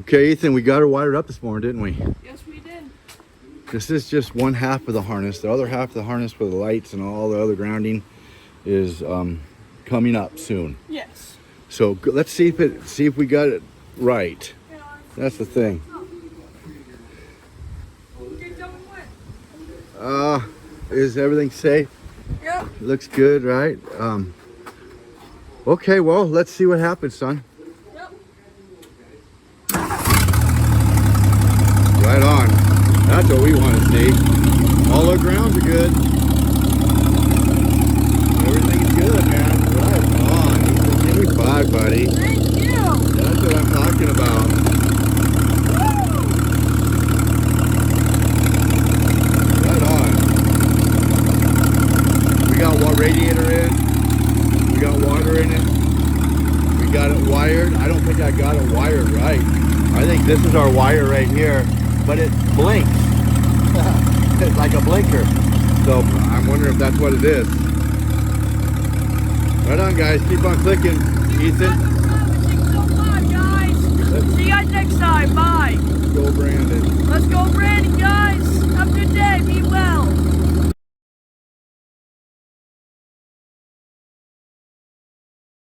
Okay, Ethan, we got her wired up this morning, didn't we? Yes, we did. This is just one half of the harness. The other half of the harness for the lights and all the other grounding is coming up soon. Yes. So let's see if we got it right. That's the thing. Is everything safe? Yep. Looks good, right? Okay, well, let's see what happens, son. Yep. Right on. That's what we want to see. All our grounds are good. Everything's good, man. Right on. Give me 5, buddy. Thank you. That's what I'm talking about. Right on. We got one radiator in. We got water in it. We got it wired. I don't think I got it wired right. I think this is our wire right here, but it blinks. It's like a blinker. So I'm wondering if that's what it is. Right on, guys. Keep on clicking. Ethan. 605, guys. See you guys next time. Bye. Let's go, Brandon. Let's go.